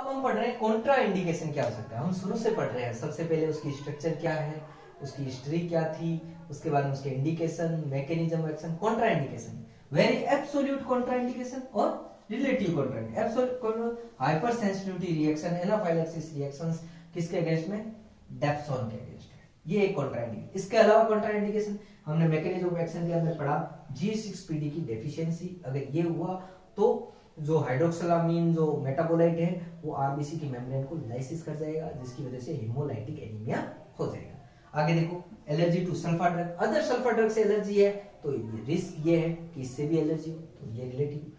अब हम पढ़ रहे हैं कॉन्ट्रा इंडिकेशन क्या हो सकता है। हम शुरू से पढ़ रहे हैं, सबसे पहले उसकी स्ट्रक्चर क्या है, उसकी हिस्ट्री क्या थी, उसके बाद में उसके indication, mechanism action, contraindication, very absolute contraindication और relative contraindication. Absolute hypersensitivity reaction, anaphylaxis reactions किसके अगेंस्ट में, डेप्सोन के अगेंस्ट है, ये एक कॉन्ट्रा इंडिकेशन। इसके अलावा कॉन्ट्रा इंडिकेशन हमने मैकेनिज्म ऑफ एक्शन के अंदर पढ़ा, G6PD की डेफिशिएंसी अगर ये हुआ तो जो हाइड्रोक्सिलामीन जो मेटाबोलाइट है वो आरबीसी की मेम्ब्रेन को लाइसिस कर जाएगा, जिसकी वजह से हेमोलाइटिक एनीमिया हो जाएगा। आगे देखो, allergy two sulphur drug, other sulphur drug से एलर्जी है तो रिस्क ये है कि इससे भी एलर्जी हो, तो ये रिलेटिव।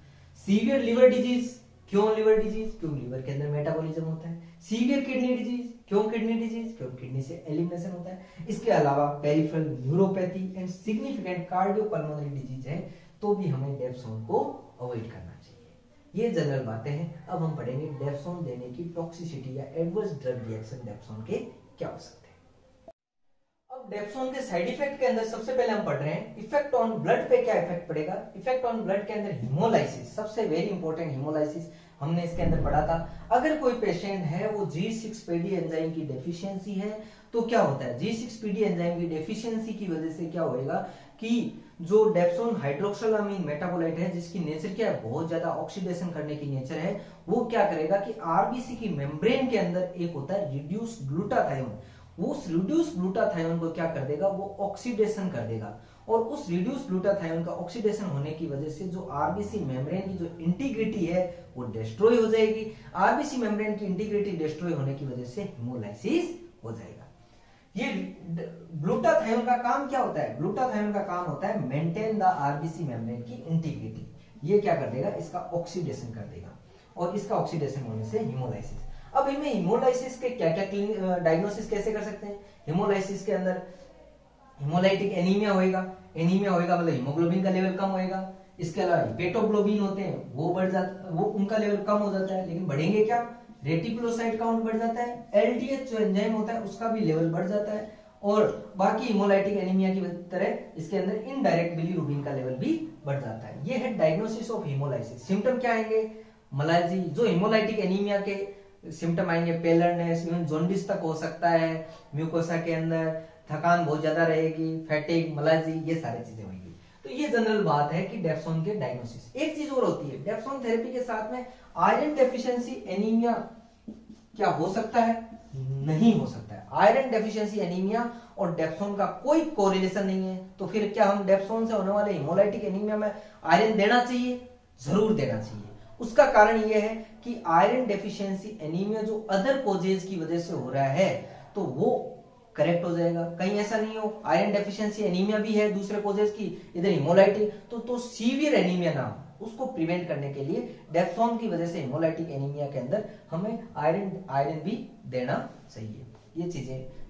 सीवियर लिवर डिजीज, क्यों लिवर डिजीज, क्यों लिवर के अंदर मेटाबॉलिज्म होता है। सीवियर किडनी डिजीज, क्यों किडनी डिजीज, क्यों किडनी से एलिमिनेशन होता है। इसके अलावा peripheral neuropathy and significant cardiopulmonary disease है तो भी हमें डेप्सोन को अवॉइड करना चाहिए। ये जनरल बातें हैं। अब हम पढ़ेंगे डेप्सोन देने की टॉक्सिसिटी या एडवर्स ड्रग रिएक्शन डेप्सोन के क्या हो सकते हैं। अब डेप्सोन के साइड इफेक्ट के अंदर सबसे पहले हम पढ़ रहे हैं इफेक्ट ऑन ब्लड पे क्या इफेक्ट पड़ेगा। इफेक्ट ऑन ब्लड के अंदर हिमोलाइसिस, सबसे वेरी इंपॉर्टेंट हिमोलाइसिस हमने इसके अंदर पढ़ा था। अगर कोई पेशेंट है वो G6PD एंजाइम की डेफिशिएंसी है तो क्या होता है, G6PD एंजाइम की डेफिशिएंसी की वजह से क्या होएगा कि जो डेप्सोन हाइड्रोक्सिलामीन मेटाबोलाइट है जिसकी नेचर क्या है, बहुत ज्यादा ऑक्सीडेशन करने की नेचर है, वो क्या करेगा कि आरबीसी की मेम्ब्रेन के अंदर एक होता है रिड्यूस ग्लूटाथायोन, वो उस रिड्यूस ग्लूटाथायोन को क्या कर देगा, वो ऑक्सीडेशन कर देगा। और उस रिड्यूस ग्लूटाथायोन का ऑक्सीडेशन होने की वजह से जो आरबीसी मेम्ब्रेन की जो इंटीग्रिटी है वो डिस्ट्रॉय हो जाएगी। आरबीसी मेम्ब्रेन की इंटीग्रिटी डिस्ट्रॉय होने की वजह से हेमोलाइसिस हो जाएगा। ये ग्लूटाथायोन का काम क्या होता है, ग्लूटाथायोन का काम होता है मेंटेन द आरबीसी मेम्ब्रेन की इंटीग्रिटी। ये क्या कर देगा, इसका ऑक्सीडेशन कर देगा और इसका ऑक्सीडेशन होने से हेमोलाइसिस। अब इनमें हेमोलाइसिस के क्या क्या डायग्नोसिस कैसे कर सकते हैं। हेमोलाइसिस के अंदर हेमोलाइटिक एनीमिया होएगा, एनीमिया होएगा मतलब हीमोग्लोबिन का लेवल कम होएगा। इसके अलावा हिपेटोग्लोबिन होते हैं वो बढ़ जाता, वो उनका लेवल कम हो जाता है, लेकिन बढ़ेंगे क्या, रेटिकुलोसाइट काउंट बढ़ जाता है, एलडीएच जो एंजाइम होता है उसका भी लेवल बढ़ जाता है और बाकी हेमोलाइटिक एनीमिया की तरह इसके अंदर इनडायरेक्ट बिलीरुबिन का लेवल भी बढ़ जाता है। ये है डायग्नोसिस ऑफ हेमोलाइसिस। सिम्टम क्या आएंगे, मलाजी, जो हेमोलाइटिक एनीमिया के सिम्टम आएंगे पेलरनेस, इवन जॉन्डिस तक हो सकता है, म्यूकोसा के अंदर थकान बहुत ज्यादा रहेगी, फैटिग, मलाजी, ये सारी चीजें होंगी। तो ये जनरल बात है कि डेप्सोन के डायग्नोसिस। एक चीज और होती है, डेप्सोन थेरेपी के साथ में आयरन डेफिशिएंसी एनीमिया क्या हो सकता है, नहीं हो सकता है। आयरन डेफिशिएंसी एनीमिया और डेप्सोन का कोई कोरिलेशन नहीं है, तो फिर क्या हम डेप्सोन से होने वाले हेमोलाइटिक एनीमिया में आयरन देना चाहिए, जरूर देना चाहिए। उसका कारण यह है कि आयरन डेफिशिएंसी एनीमिया जो अदर कोजेज की वजह से हो रहा है तो वो करेक्ट हो जाएगा। कहीं ऐसा नहीं हो आयरन डेफिशिएंसी एनीमिया भी है दूसरे कोजेस की, इधर हेमोलाइटिक, तो सीवियर एनीमिया ना हो, उसको प्रिवेंट करने के लिए डेप्सोन की वजह से हेमोलाइटिक एनीमिया के अंदर हमें आयरन भी देना चाहिए। ये चीजें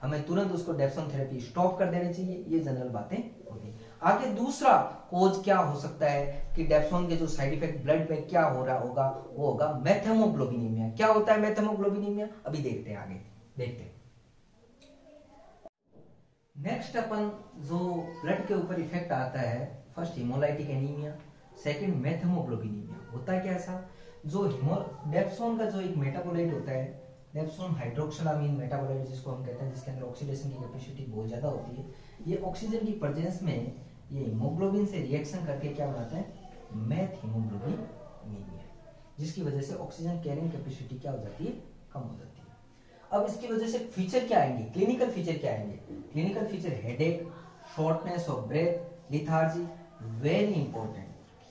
हमें तुरंत उसको डेप्सोन थेरेपी स्टॉप कर देनी चाहिए। ये जनरल बातें होगी। आगे दूसरा कोज क्या हो सकता है कि डेप्सोन के जो साइड इफेक्ट ब्लड में क्या हो रहा होगा, वो होगा मेथेमोग्लोबिनीमिया। क्या होता है मेथेमोग्लोबिनीमिया, अभी देखते हैं, आगे देखते हैं। नेक्स्ट अपन जो ब्लड के ऊपर इफेक्ट आता है, फर्स्ट हेमोलाइटिक एनीमिया, सेकंड मेथेमोग्लोबिनीमिया। होता है क्या ऐसा, जो डेप्सोन का जो एक मेटाबोलाइट होता है, डेप्सोन हाइड्रोक्सिलामीन मेटाबोलाइट जिसको हम कहते हैं, जिसके अंदर ऑक्सीडेशन की कैपेसिटी बहुत ज्यादा होती है, ये ऑक्सीजन की प्रेजेंस में ये हीमोग्लोबिन से रिएक्शन करके क्या बनाता है, मेथेमोग्लोबिनीमिया, जिसकी वजह से ऑक्सीजन कैरिंग कैपेसिटी क्या हो जाती है, कम हो जाती है। अब इसकी वजह से फीचर क्या आएंगे, क्लिनिकल फीचर क्या आएंगे, clinical feature headache, shortness of breath, lethargy, very important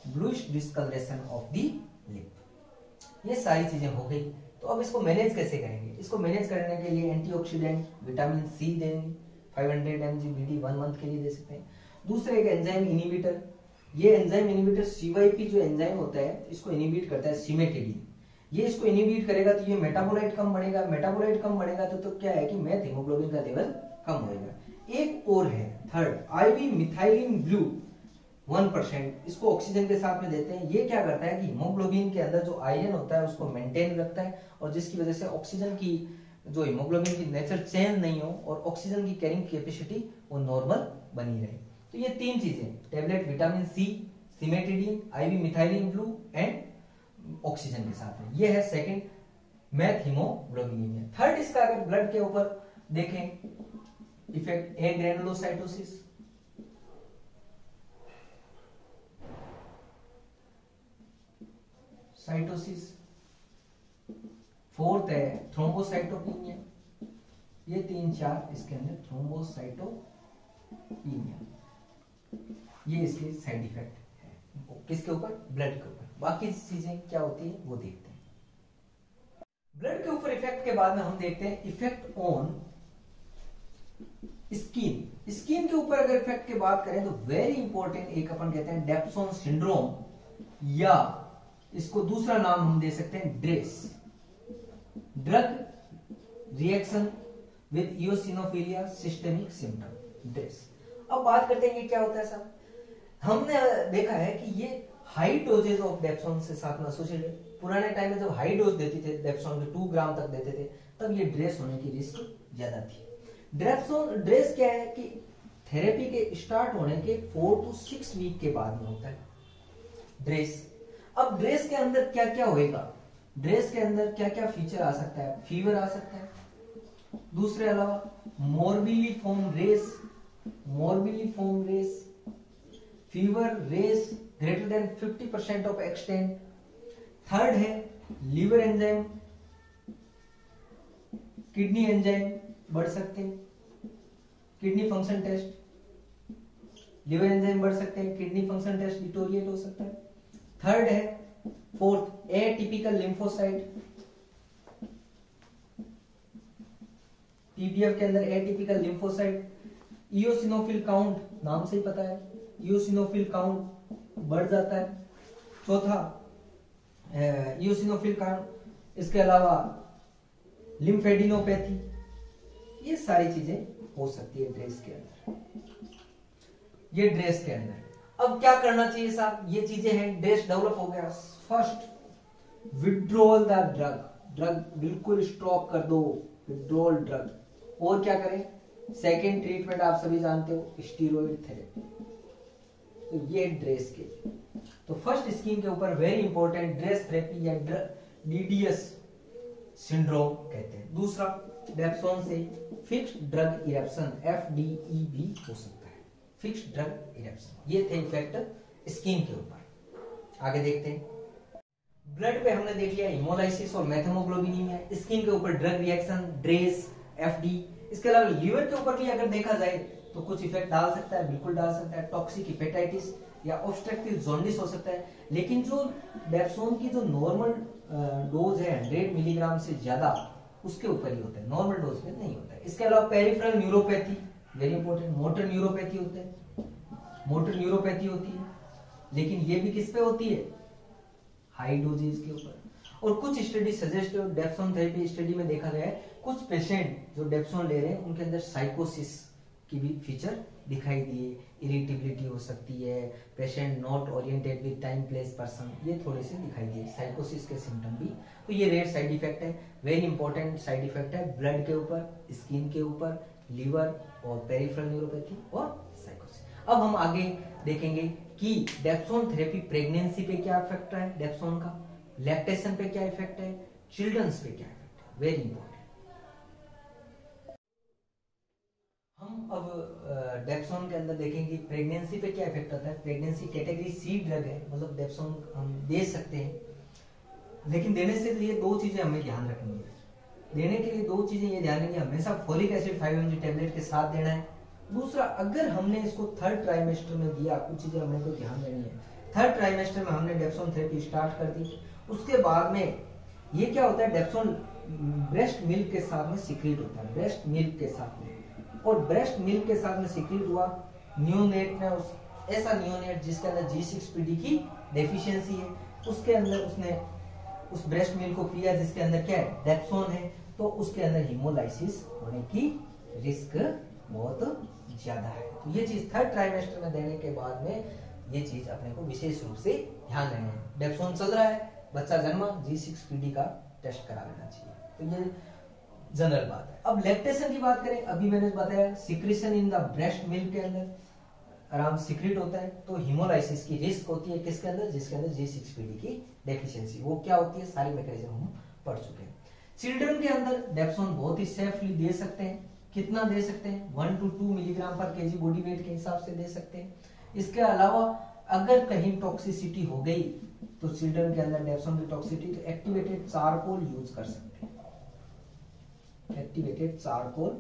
bluish discolouration of the lip. ये सारी चीजें हो गई। तो अब इसको मैनेज कैसे करेंगे, इसको मैनेज करने के लिए एंटीऑक्सीडेंट विटामिन सी देंगे, 500 mg BD 1 मंथ के लिए दे सकते हैं। दूसरे एक एंजाइम इनिबिटर, ये एंजाइम इनिबिटर CYP जो एंजाइम होता है इसको इनिबिट करता है सिमेटिडिन, ये इसको इनिबिट करेगा तो ये मेटाबोलाइट कम बढ़ेगा, मेटाबोलाइट कम बढ़ेगा तो क्या है कि मेथ हीमोग्लोबिन का लेवल कम होएगा। एक और है थर्ड, IV मिथाइलिन ब्लू 1%, इसको ऑक्सीजन के साथ में देते हैं। ये क्या करता है कि हीमोग्लोबिन के अंदर जो आयरन होता है उसको मेंटेन रखता है और जिसकी वजह से ऑक्सीजन की जो हीमोग्लोबिन की नेचर चेंज नहीं हो और ऑक्सीजन की कैरिंग कैपेसिटी वो नॉर्मल बनी रहे। तो ये तीन चीजें, tablet vitamin C, cimetidine, IV methylene blue and oxygen के साथ में, ये है सेकंड मैथ हीमोग्लोबिनीमिया। थर्ड इसका अगर ब्लड के ऊपर देखें इफेक्ट, ए ग्रेनुलोसाइटोसिस, साइटोसिस, फोर्थ है थ्रोम्बोसाइटोपिनिया, ये 3-4 इसके अंदर थ्रोम्बोसाइटोपिनिया, ये इसके साइड इफेक्ट है। किसके ऊपर? ब्लड के ऊपर। बाकी चीजें क्या होती है वो देखते हैं। ब्लड के ऊपर इफेक्ट के बाद में हम देखते हैं इफेक्ट ऑन स्किन। स्किन के ऊपर अगर इफेक्ट की बात करें तो वेरी इंपॉर्टेंट एक अपन कहते हैं डेप्सॉन सिंड्रोम, या इसको दूसरा नाम हम दे सकते हैं dress, drug reaction with eosinophilia systemic symptom, dress. अब बात करते हैं कि क्या होता है साहब। हमने देखा है कि ये हाई डोजेज ऑफ डेप्सॉन से साथ में एसोसिएटेड। पुराने टाइम में जब हाई डोज देते थे डेप्सॉन के 2 ग्राम तक देते थे, तब ये ड्रेस होने की रिस्क ज्यादा थी। ड्रेस क्या है कि थेरेपी के स्टार्ट होने के 4 to 6 वीक के बाद में होता है ड्रेस। अब ड्रेस के अंदर क्या क्या होएगा, ड्रेस के अंदर क्या क्या फीचर आ सकता है? फीवर आ सकता है, दूसरे अलावा morbilliform rash, fever rash greater than 50% of extent. Third है लिवर एंजाइम, किडनी एंजाइम बढ़ सकते हैं, kidney function test, liver enzyme बढ़ सकते हैं, किडनी फंक्शन टेस्ट डिटोरिएट हो सकता है। थर्ड है फोर्थ एटिपिकल लिम्फोसाइट, पीबीएफ के अंदर एटिपिकल लिम्फोसाइट, इओसिनोफिल काउंट, नाम से ही पता है इओसिनोफिल काउंट बढ़ जाता है। चौथा इओसिनोफिल काउंट, इसके अलावा लिम्फेडिनोपैथी, ये सारी चीजें हो सकती है ड्रेस के अंदर। ये ड्रेस के अंदर अब क्या करना चाहिए साहब? ये चीजें हैं, ड्रेस डेवलप हो गया। फर्स्ट विड्रॉल द ड्रग बिल्कुल स्टॉप कर दो, विड्रॉल ड्रग। और क्या करें? सेकेंड ट्रीटमेंट आप सभी जानते हो, स्टीरॉयड थेरेपी। तो ये ड्रेस के, तो फर्स्ट स्कीम के ऊपर वेरी इंपॉर्टेंट ड्रेस थेरेपी या डीडीएस सिंड्रोम कहते हैं। दूसरा डेप्सॉन से फिक्स्ड ड्रग इरेप्शन, एफडीई भी हो सकता है, फिक्स्ड ड्रग इरेप्शन। ये थे इफेक्ट स्किन के ऊपर। आगे देखते हैं। ब्लड पे हमने देख लिया हिमोलाइसिस और मेथेमोग्लोबिनीमिया, स्किन के ऊपर ड्रग रिएक्शन, ड्रेस, एफडी। इसके अलावा लीवर के ऊपर भी अगर देखा जाए तो कुछ इफेक्ट डाल सकता है, बिल्कुल डाल सकता है। टॉक्सिक हेपेटाइटिस या ऑब्स्ट्रक्टिव जॉन्डिस हो सकता है। लेकिन जो डेप्सोन की जो नॉर्मल डोज है 100 मिलीग्राम से ज्यादा, उसके ऊपर ही होता है, नॉर्मल डोज पे नहीं होता है। इसके अलावा peripheral neuropathy very important, motor neuropathy होते हैं, मोटर न्यूरोपैथी होती है, लेकिन ये भी किस पे होती है? हाई डोजेज के ऊपर। और कुछ study suggest, dapsone therapy study में देखा गया है कुछ पेशेंट जो डेप्सोन ले रहे हैं उनके अंदर साइकोसिस की भी फीचर दिखाई दिए, इरिटेबिलिटी हो सकती है, patient not oriented with time place person, ये थोड़े से दिखाई दिए, साइकोसिस के सिम्टम भी। तो ये रेयर साइड इफेक्ट है, वेरी इंपॉर्टेंट साइड इफेक्ट है ब्लड के ऊपर, स्किन के ऊपर, लीवर और पेरिफेरल न्यूरोपैथी और साइकोसिस। अब हम आगे देखेंगे कि डेप्सोन थेरेपी प्रेगनेंसी पे क्या इफेक्ट है डेप्सोन का, लैक्टेशन पे क्या इफेक्ट है, चिल्ड्रंस पे क्या इफेक्ट है, वेरी इंपॉर्टेंट। हम अब डेप्सोन के अंदर देखेंगे प्रेगनेंसी पे क्या इफेक्ट आता है। प्रेगनेंसी कैटेगरी सी ड्रग है, मतलब डेप्सोन हम दे सकते हैं, लेकिन देने से लिए दो चीजें हमें ध्यान रखनी है। देने के लिए दो चीजें ये ध्यान रखनी है, हमेशा फोलिक एसिड 5 mg टेबलेट के साथ देना है। दूसरा, अगर हमने इसको थर्ड ट्राइमेस्टर में दिया, कुछ चीजें हमने को ध्यान देनी है। थर्ड ट्राइमेस्टर में हमने डेप्सोन थेरेपी स्टार्ट कर दी, उसके बाद में ये क्या होता है, डेप्सोन ब्रेस्ट मिल्क के साथ में सीक्रेट होता है, ब्रेस्ट मिल्क के साथ में, और ब्रेस्ट मिल्क के साथ में सीक्रेट हुआ नियोनेट ने, ऐसा नियोनेट जिसके अंदर G6PD की डेफिशिएंसी है, उसके अंदर उसने उस ब्रेस्ट मिल्क को पिया जिसके अंदर क्या है, डेप्सोन है, तो उसके अंदर हिमोलाइसिस होने की रिस्क बहुत ज्यादा है। तो ये चीज थर्ड ट्राइमेस्टर में देने के बाद में ये चीज अपने को विशेष रूप से ध्यान रखना है। डेप्सोन चल रहा है, बच्चा जन्मा, G6PD का टेस्ट करा लेना चाहिए, तो ये जनरल बात है। अब लैक्टेशन की बात करें, अभी मैंने बताया secretion in the breast milk के अंदर आराम सीक्रेट होता है, तो हिमोलाइसिस की रिस्क होती है किसके अंदर, जिसके अंदर G6PD की डेफिशिएंसी। वो क्या होती है, सारी मैकेनिज्म हम पढ़ चुके हैं। चिल्ड्रन के अंदर डेप्सोन बहुत ही सेफली दे सकते हैं। कितना दे सकते हैं? 1 to 2 मिलीग्राम पर केजी बॉडी वेट के हिसाब से दे सकते हैं। इसके अलावा अगर कहीं टॉक्सिसिटी हो गई तो चिल्ड्रन के अंदर डेप्सोन की टॉक्सिसिटी, तो एक्टिवेटेड चारकोल यूज कर सकते हैं। एक्टिवेटेड चारकोल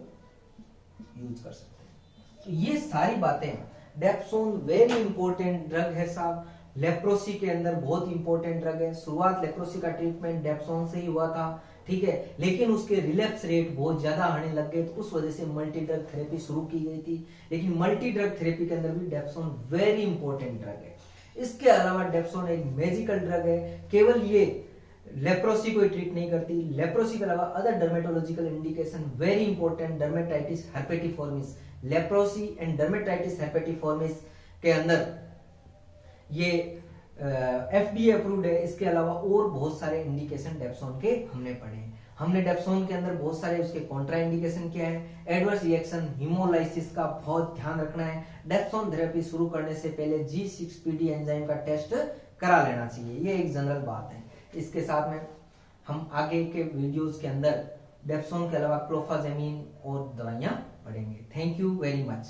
यूज कर सकते हैं। तो ये सारी बातें, डेप्सोन वेरी इंपॉर्टेंट ड्रग है साहब। लेप्रोसी के अंदर बहुत इंपॉर्टेंट ड्रग है। शुरुआत लेप्रोसी का ट्रीटमेंट डेप्सोन से ही हुआ था, ठीक है, लेकिन उसके रिलैप्स रेट बहुत ज्यादा आने लग गए, तो उस वजह से मल्टी ड्रग थेरेपी शुरू की गई थी। लेकिन मल्टी ड्रग थेरेपी के अंदर भी डेप्सोन वेरी इंपॉर्टेंट ड्रग है। इसके अलावा डेप्सोन एक मैजिकल ड्रग है। केवल ये लेप्रोसी को ट्रीट नहीं करती, लेप्रोसी के अलावा other dermatological indication very important, dermatitis herpetiformis, leprosy and dermatitis herpetiformis के अंदर ये FDA अप्रूव्ड है। इसके अलावा और बहुत सारे इंडिकेशन डेप्सोन के हमने पढ़े हैं। हमने डेप्सोन के अंदर बहुत सारे उसके कॉन्ट्रा इंडिकेशन क्या है, एडवर्स रिएक्शन, हीमोलाइसिस का बहुत ध्यान रखना है। डेप्सोन थेरेपी शुरू करने से पहले G6PD एंजाइम का टेस्ट करा लेना चाहिए, ये एक जनरल बात है। इसके साथ में हम आगे के वीडियोस के अंदर डेप्सोन के अलावा क्लोफाजेमिन और दवाइयां पढ़ेंगे। Thank you very much.